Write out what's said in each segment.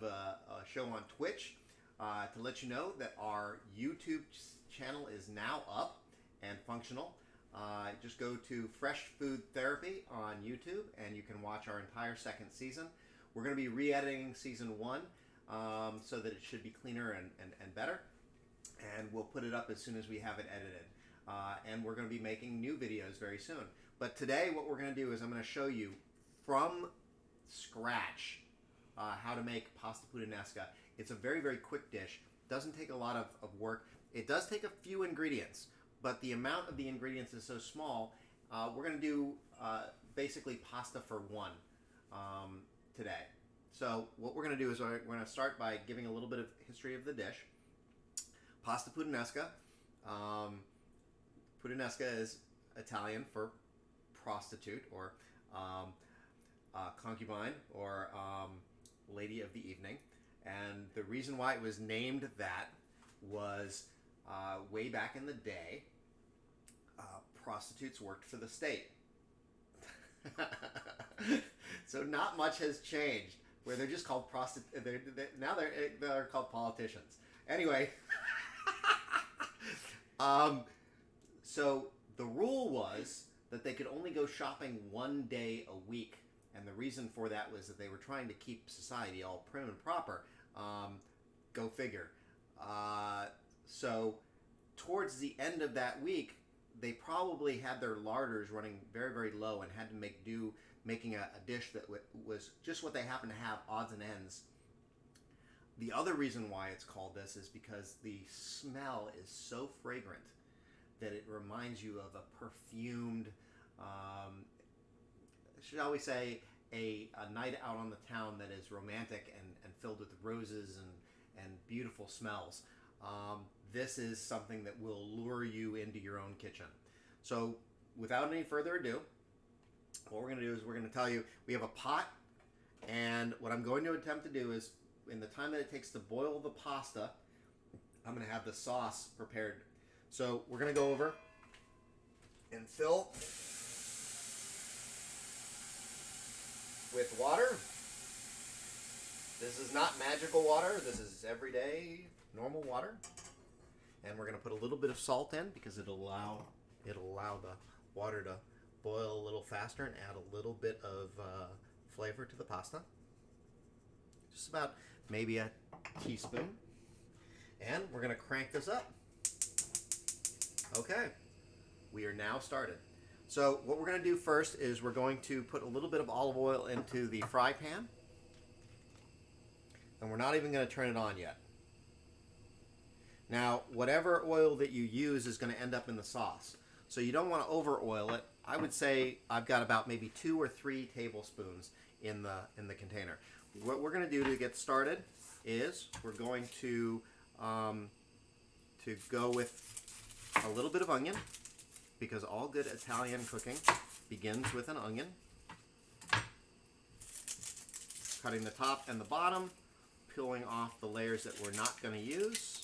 a show on Twitch to let you know that our YouTube channel is now up and functional. Just go to Fresh Food Therapy on YouTube and you can watch our entire second season. We're going to be re-editing season 1 so that it should be cleaner and better. And we'll put it up as soon as we have it edited. And we're going to be making new videos very soon. But today what we're going to do is I'm going to show you from scratch how to make pasta puttanesca. It's a very, very quick dish. Doesn't take a lot of work. It does take a few ingredients, but the amount of the ingredients is so small. We're going to do basically pasta for one today. So what we're going to do is we're going to start by giving a little bit of history of the dish. Pasta puttanesca. Puttanesca is Italian for prostitute or concubine or lady of the evening. And the reason why it was named that was way back in the day, prostitutes worked for the state. So not much has changed, where they're just called now they're called politicians. Anyway, so the rule was that they could only go shopping one day a week, and the reason for that was that they were trying to keep society all prim and proper. Go figure. So towards the end of that week, they probably had their larders running very, very low and had to make do making a dish that was just what they happened to have, odds and ends. The other reason why it's called this is because the smell is so fragrant that it reminds you of a perfumed, shall we say, a night out on the town that is romantic and filled with roses and beautiful smells. This is something that will lure you into your own kitchen. So without any further ado, what we're going to do is we're going to tell you we have a pot, and what I'm going to attempt to do is in the time that it takes to boil the pasta, I'm going to have the sauce prepared. So we're going to go over and fill with water. This is not magical water. This is everyday normal water. And we're going to put a little bit of salt in because it'll allow the water to boil a little faster and add a little bit of flavor to the pasta. Just about maybe a teaspoon. And we're going to crank this up. Okay, we are now started. So what we're going to do first is we're going to put a little bit of olive oil into the fry pan. And we're not even going to turn it on yet. Now, whatever oil that you use is going to end up in the sauce. So you don't want to over oil it. I would say I've got about maybe 2 or 3 tablespoons in the container. What we're going to do to get started is we're going to go with a little bit of onion, because all good Italian cooking begins with an onion. Cutting the top and the bottom, peeling off the layers that we're not going to use.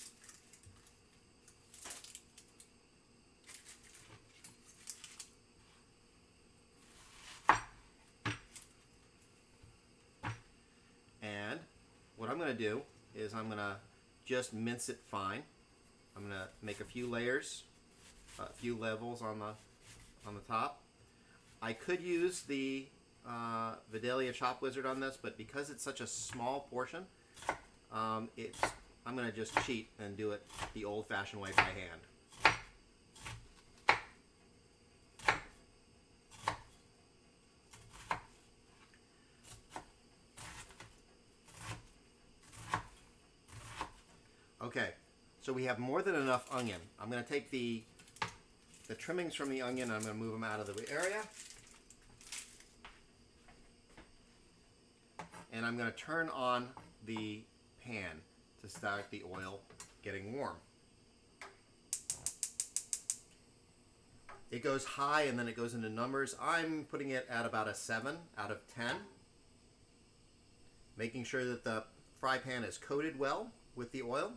And what I'm going to do is I'm going to just mince it fine. I'm going to make a few layers, a few levels on the top. I could use the Vidalia Chop Wizard on this, but because it's such a small portion, I'm going to just cheat and do it the old-fashioned way by hand. Okay, so we have more than enough onion. I'm going to take the trimmings from the onion and I'm going to move them out of the area. And I'm going to turn on the pan to start the oil getting warm. It goes high and then it goes into numbers. I'm putting it at about a 7 out of 10. Making sure that the fry pan is coated well with the oil.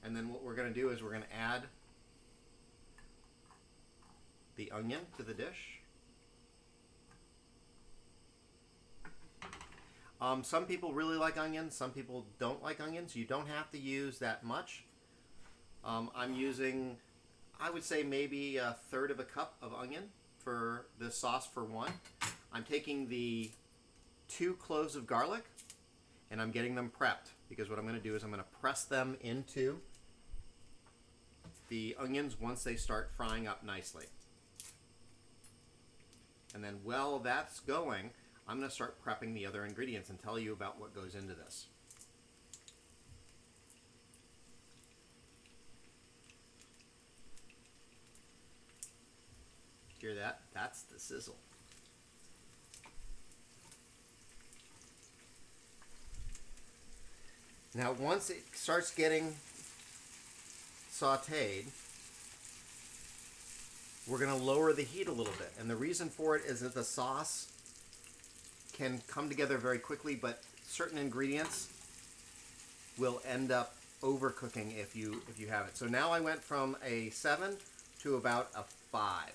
And then what we're going to do is we're going to add the onion to the dish. Some people really like onions. Some people don't like onions. You don't have to use that much. I'm using, I would say, maybe a third of a cup of onion for this sauce for one. I'm taking the 2 cloves of garlic and I'm getting them prepped, because what I'm going to do is I'm going to press them into the onions once they start frying up nicely. And then while that's going, I'm going to start prepping the other ingredients and tell you about what goes into this. Hear that? That's the sizzle. Now once it starts getting sauteed, we're going to lower the heat a little bit. And the reason for it is that the sauce can come together very quickly, but certain ingredients will end up overcooking if you have it. So now I went from a 7 to about a 5.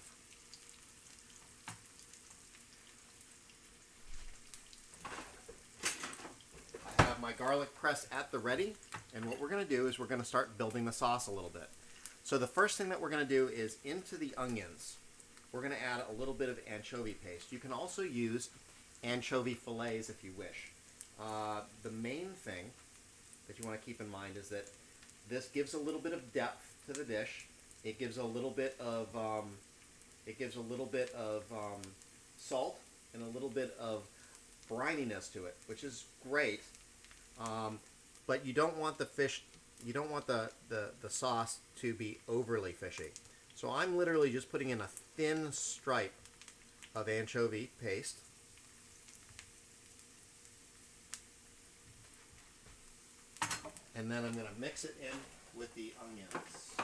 I have my garlic press at the ready, and what we're going to do is we're going to start building the sauce a little bit. So the first thing that we're going to do is into the onions, we're going to add a little bit of anchovy paste. You can also use anchovy fillets if you wish. The main thing that you want to keep in mind is that this gives a little bit of depth to the dish. It gives a little bit of salt and a little bit of brininess to it, which is great. But you don't want the fish, you don't want the sauce to be overly fishy. So I'm literally just putting in a thin stripe of anchovy paste. And then I'm going to mix it in with the onions.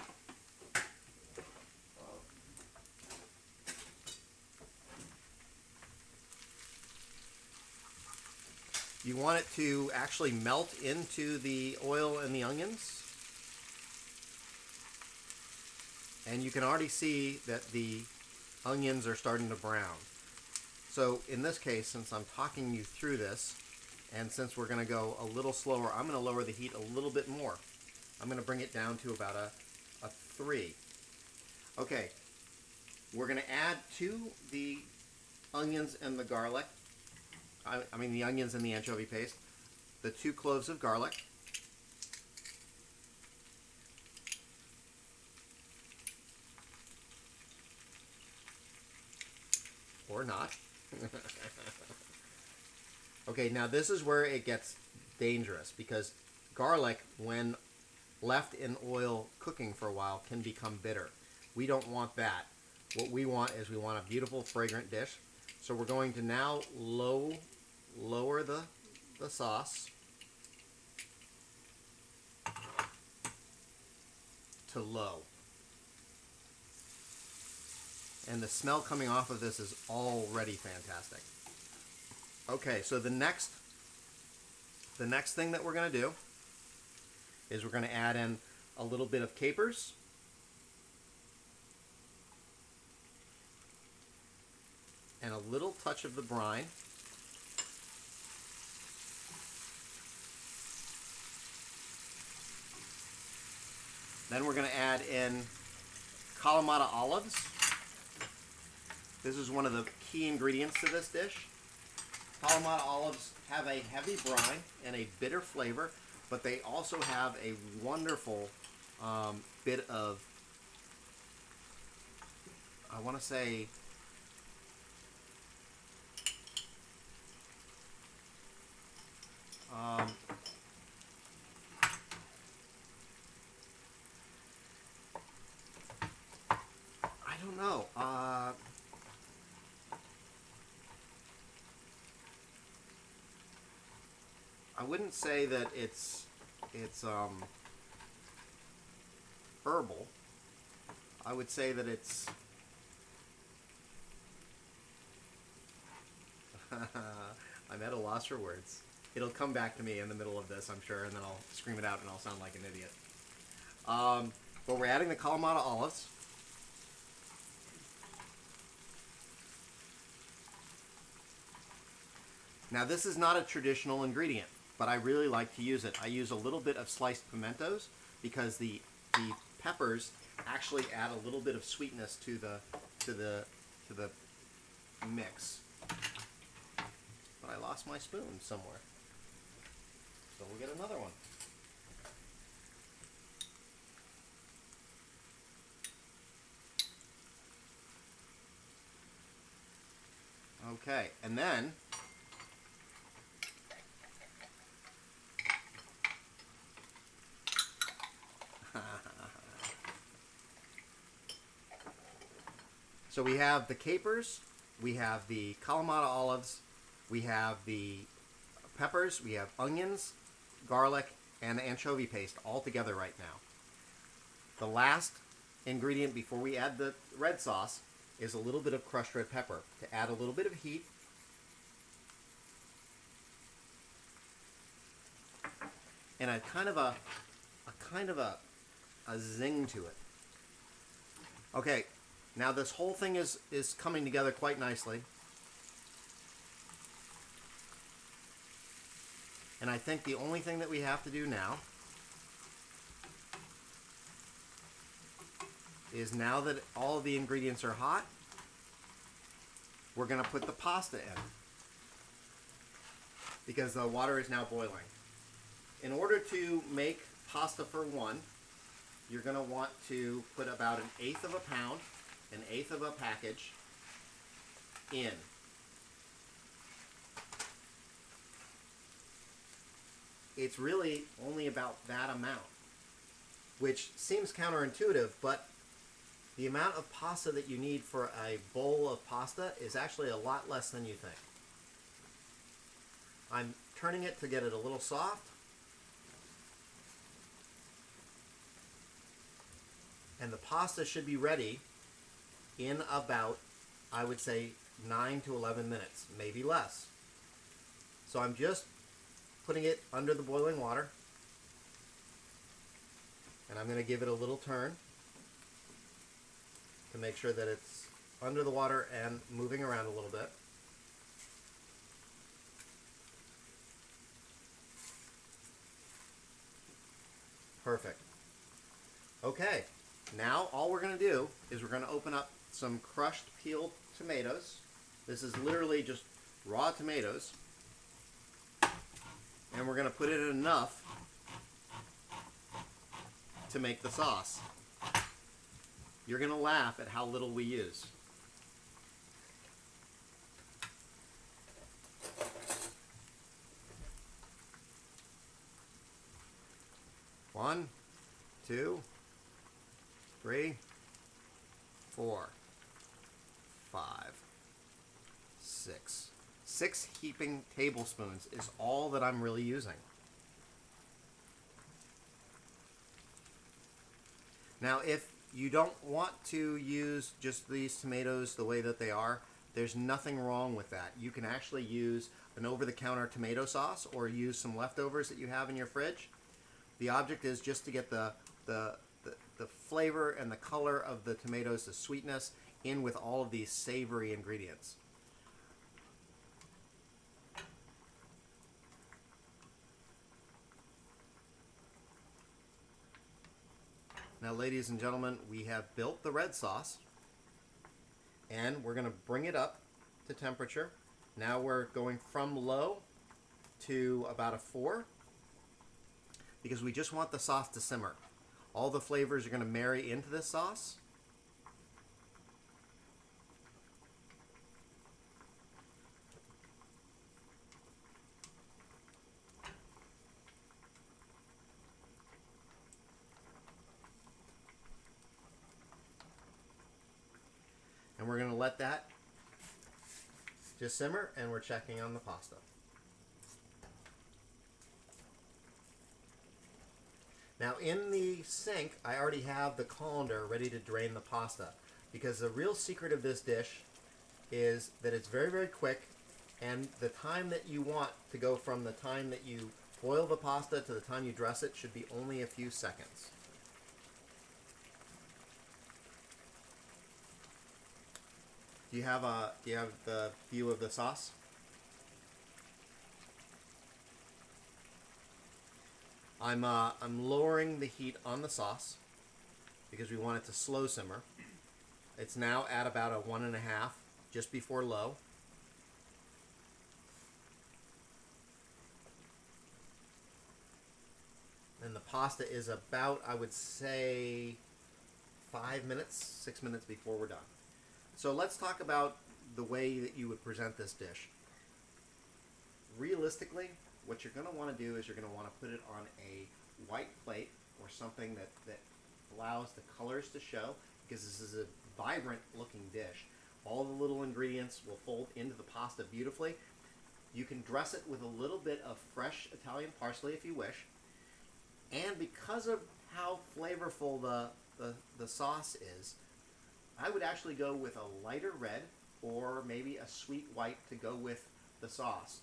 You want it to actually melt into the oil and the onions. And you can already see that the onions are starting to brown. So in this case, since I'm talking you through this, and since we're going to go a little slower, I'm going to lower the heat a little bit more. I'm going to bring it down to about a 3. Okay, we're going to add to the onions and the garlic, I mean the onions and the anchovy paste, the 2 cloves of garlic. Or not. Okay, now this is where it gets dangerous, because garlic, when left in oil cooking for a while, can become bitter. We don't want that. What we want is we want a beautiful, fragrant dish. So we're going to now lower the sauce to low. And the smell coming off of this is already fantastic. Okay, so the next thing that we're going to do is we're going to add in a little bit of capers. And a little touch of the brine. Then we're going to add in Kalamata olives. This is one of the key ingredients to this dish. Kalamata olives have a heavy brine and a bitter flavor, but they also have a wonderful bit of, I want to say, I don't know. I wouldn't say that it's herbal. I would say that it's I'm at a loss for words. It'll come back to me in the middle of this, I'm sure, and then I'll scream it out and I'll sound like an idiot. But we're adding the Kalamata olives. Now this is not a traditional ingredient, but I really like to use it. I use a little bit of sliced pimentos because the peppers actually add a little bit of sweetness to the mix. But I lost my spoon somewhere, so we'll get another one. Okay, and then so we have the capers, we have the Kalamata olives, we have the peppers, we have onions, garlic, and the anchovy paste all together right now. The last ingredient before we add the red sauce is a little bit of crushed red pepper to add a little bit of heat. And a kind of a zing to it. Okay, now this whole thing is coming together quite nicely. And I think the only thing that we have to do now is, now that all of the ingredients are hot, we're going to put the pasta in because the water is now boiling. In order to make pasta for one, you're going to want to put about 1/8 of a pound, 1/8 of a package in. It's really only about that amount, which seems counterintuitive, but the amount of pasta that you need for a bowl of pasta is actually a lot less than you think. I'm turning it to get it a little soft. And the pasta should be ready in about, I would say, 9 to 11 minutes, maybe less. So I'm just putting it under the boiling water. And I'm going to give it a little turn to make sure that it's under the water and moving around a little bit. Perfect. Okay, now all we're going to do is we're going to open up some crushed peeled tomatoes. This is literally just raw tomatoes. And we're going to put in enough to make the sauce. You're going to laugh at how little we use. One, 2, 3, 4, 5, 6. 6 heaping tablespoons is all that I'm really using. Now, if you don't want to use just these tomatoes the way that they are, there's nothing wrong with that. You can actually use an over-the-counter tomato sauce or use some leftovers that you have in your fridge. The object is just to get the flavor and the color of the tomatoes, the sweetness, in with all of these savory ingredients. Now, ladies and gentlemen, we have built the red sauce, and we're going to bring it up to temperature. Now we're going from low to about a 4 because we just want the sauce to simmer. All the flavors are going to marry into this sauce. And we're going to let that just simmer, and we're checking on the pasta. Now, in the sink, I already have the colander ready to drain the pasta, because the real secret of this dish is that it's very, very quick, and the time that you want to go from the time that you boil the pasta to the time you dress it should be only a few seconds. Do you have the view of the sauce? I'm lowering the heat on the sauce because we want it to slow simmer. It's now at about a 1.5, just before low. And the pasta is about, I would say, 5 minutes, 6 minutes before we're done. So let's talk about the way that you would present this dish. Realistically, what you're going to want to do is you're going to want to put it on a white plate or something that allows the colors to show, because this is a vibrant looking dish. All the little ingredients will fold into the pasta beautifully. You can dress it with a little bit of fresh Italian parsley if you wish. And because of how flavorful the sauce is, I would actually go with a lighter red or maybe a sweet white to go with the sauce.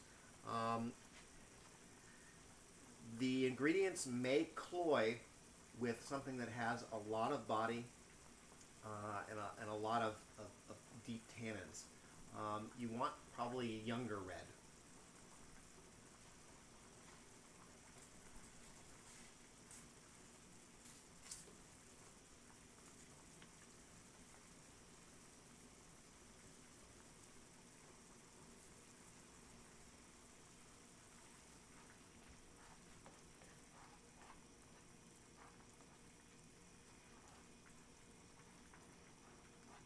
The ingredients may cloy with something that has a lot of body and a lot of deep tannins. You want probably a younger red.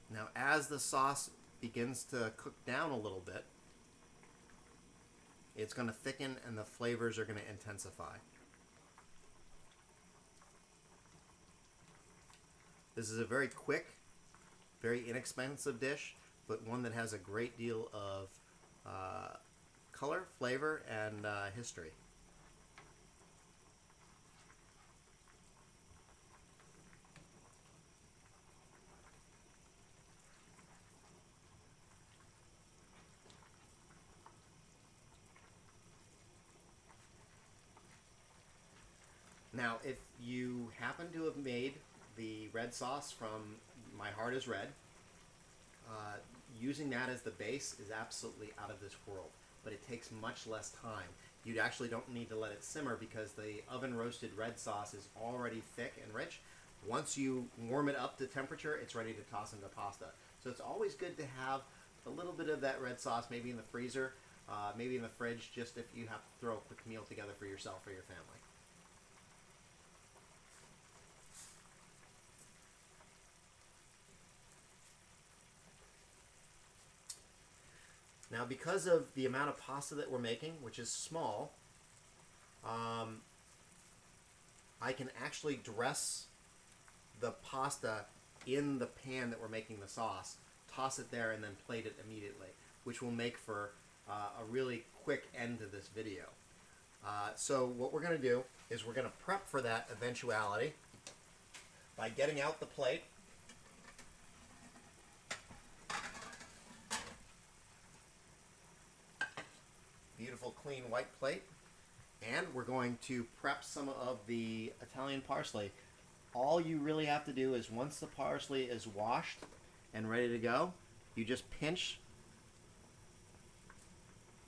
Now, as the sauce begins to cook down a little bit, it's going to thicken and the flavors are going to intensify. This is a very quick, very inexpensive dish, but one that has a great deal of color, flavor, and history. Now, if you happen to have made the red sauce from My Heart is Red, using that as the base is absolutely out of this world, but it takes much less time. You actually don't need to let it simmer because the oven roasted red sauce is already thick and rich. Once you warm it up to temperature, it's ready to toss into pasta. So it's always good to have a little bit of that red sauce maybe in the freezer, maybe in the fridge, just if you have to throw a quick meal together for yourself or your family. Now, because of the amount of pasta that we're making, which is small, I can actually dress the pasta in the pan that we're making the sauce, toss it there, and then plate it immediately, which will make for a really quick end to this video. So what we're going to do is we're going to prep for that eventuality by getting out the plate. Beautiful clean white plate. And we're going to prep some of the Italian parsley. All you really have to do is once the parsley is washed and ready to go, you just pinch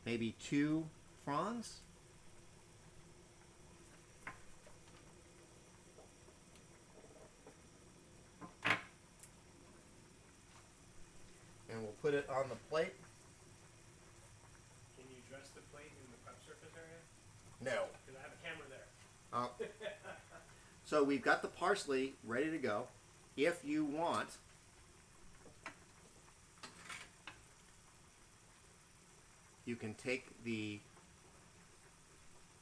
maybe 2 fronds. And we'll put it on the plate. Can you dress the plate in the prep surface area? No. Because I have a camera there. So we've got the parsley ready to go. If you want, you can take the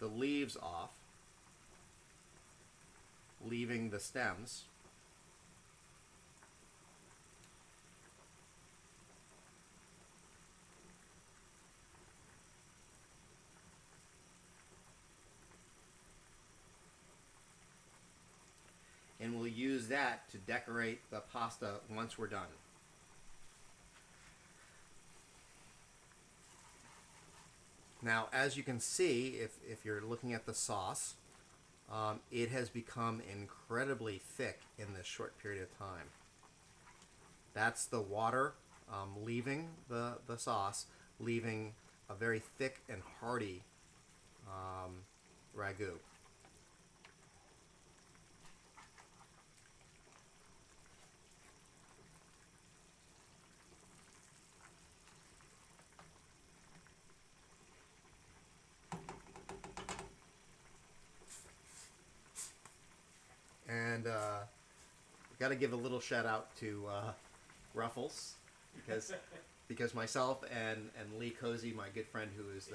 leaves off, leaving the stems. And we'll use that to decorate the pasta once we're done. Now, as you can see, if you're looking at the sauce, it has become incredibly thick in this short period of time. That's the water leaving the sauce, leaving a very thick and hearty ragu. got to give a little shout out to Ruffles because myself and Lee Cozy, my good friend who is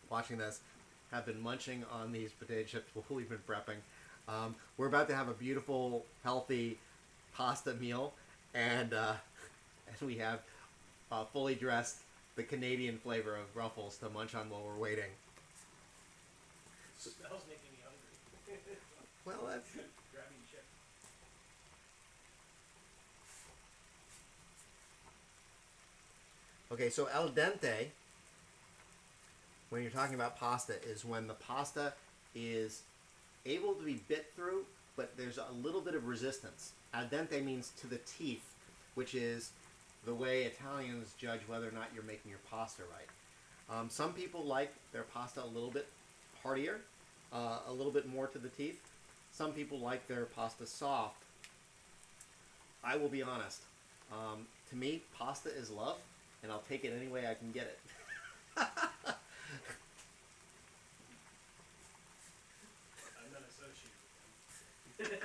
watching this, have been munching on these potato chips while we've been prepping. We're about to have a beautiful, healthy pasta meal, and we have fully dressed the Canadian flavor of Ruffles to munch on while we're waiting. Smells making me hungry. Well, that's... Grabbing chip. Okay, so al dente, when you're talking about pasta, is when the pasta is able to be bit through, but there's a little bit of resistance. Al dente means to the teeth, which is the way Italians judge whether or not you're making your pasta right. Some people like their pasta a little bit heartier, a little bit more to the teeth. Some people like their pasta soft. I will be honest. To me, pasta is love, and I'll take it any way I can get it. I'm not associated with them.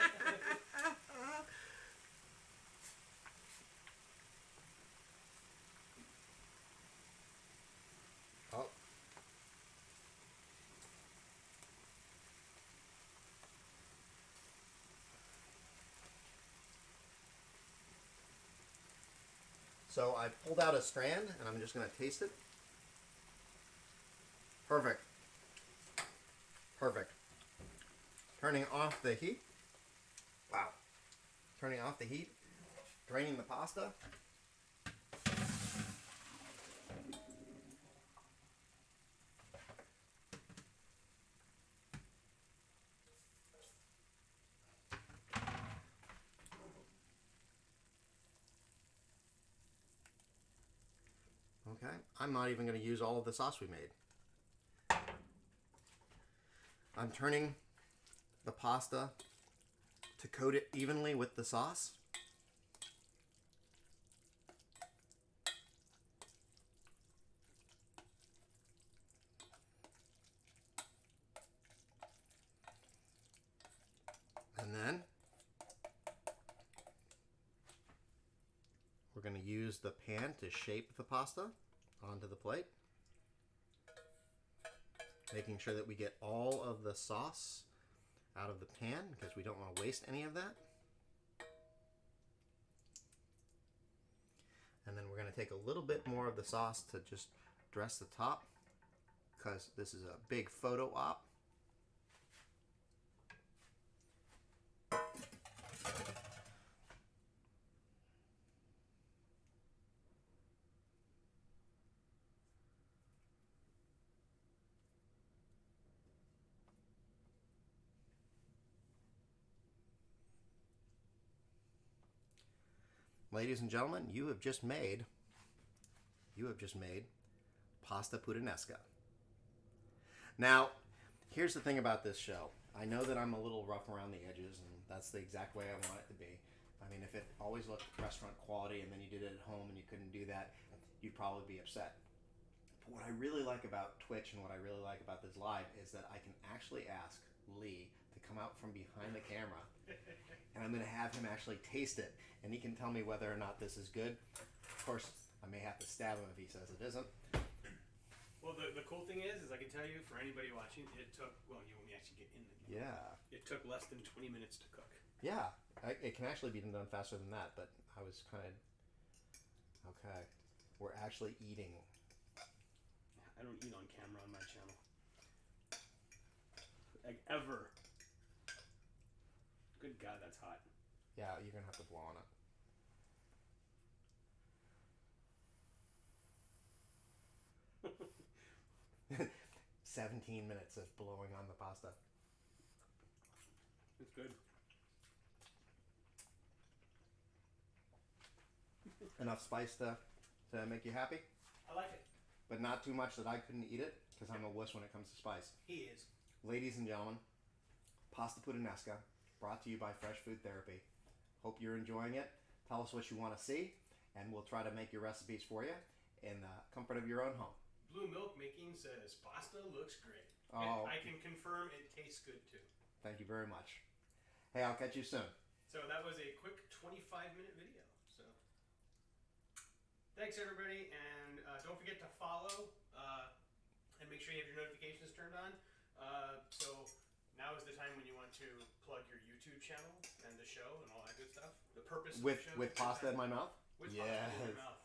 Oh. So I pulled out a strand, and I'm just going to taste it. Perfect. Perfect. Turning off the heat. Wow. Turning off the heat. Draining the pasta. Okay, I'm not even going to use all of the sauce we made. I'm turning the pasta to coat it evenly with the sauce. And then we're going to use the pan to shape the pasta onto the plate, making sure that we get all of the sauce out of the pan because we don't want to waste any of that. And then we're going to take a little bit more of the sauce to just dress the top because this is a big photo op. Ladies and gentlemen, you have just made pasta Puttanesca. Now, here's the thing about this show. I know that I'm a little rough around the edges, and that's the exact way I want it to be. I mean, if it always looked restaurant quality and then you did it at home and you couldn't do that, you'd probably be upset. But what I really like about Twitch and what I really like about this live is that I can actually ask Lee to come out from behind the camera, and I'm going to have him actually taste it, and he can tell me whether or not this is good. Of course, I may have to stab him if he says it isn't. Well, the cool thing is I can tell you, for anybody watching, it took, well, you when we actually get in the game. Yeah. It took less than 20 minutes to cook. Yeah. It can actually be done faster than that, but I was kind of... Okay. We're actually eating. I don't eat on camera on my channel. Like, ever. Good God, that's hot. Yeah, you're going to have to blow on it. 17 minutes of blowing on the pasta. It's good. Enough spice to make you happy? I like it. But not too much that I couldn't eat it, because I'm a wuss when it comes to spice. He is. Ladies and gentlemen, pasta Puttanesca, brought to you by Fresh Food Therapy. Hope you're enjoying it. Tell us what you want to see, and we'll try to make your recipes for you in the comfort of your own home. Blue Milk Making says pasta looks great. Oh. And I can confirm it tastes good too. Thank you very much. Hey, I'll catch you soon. So that was a quick 25-minute video. So thanks everybody, and don't forget to follow and make sure you have your notifications turned on. So now is the time when you want to plug your YouTube channel and the show and all that good stuff. The purpose of the show. With pasta in my mouth? With pasta in your mouth.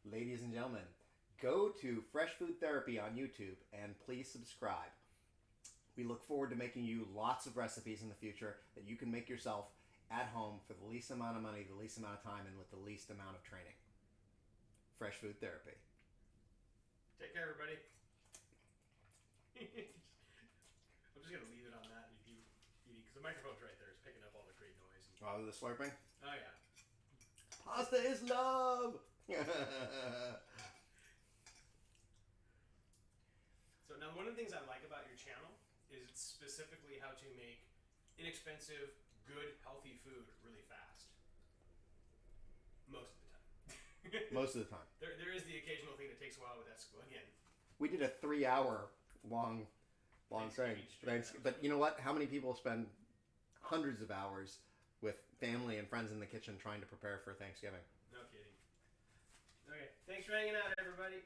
Ladies and gentlemen, go to Fresh Food Therapy on YouTube and please subscribe. We look forward to making you lots of recipes in the future that you can make yourself at home for the least amount of money, the least amount of time, and with the least amount of training. Fresh Food Therapy. Take care, everybody. I'm just going to leave it on that because the microphone's right there. It's picking up all the great noise. Oh, the slurping? Oh, yeah. Pasta is love! So now one of the things I like about your channel is it's specifically how to make inexpensive, good, healthy food really fast. Most of the time. Most of the time. There is the occasional thing that takes a while with that school. Again, We did a 3-hour long thing. But you know what? How many people spend hundreds of hours with family and friends in the kitchen trying to prepare for Thanksgiving? no kidding. Okay, thanks for hanging out, everybody.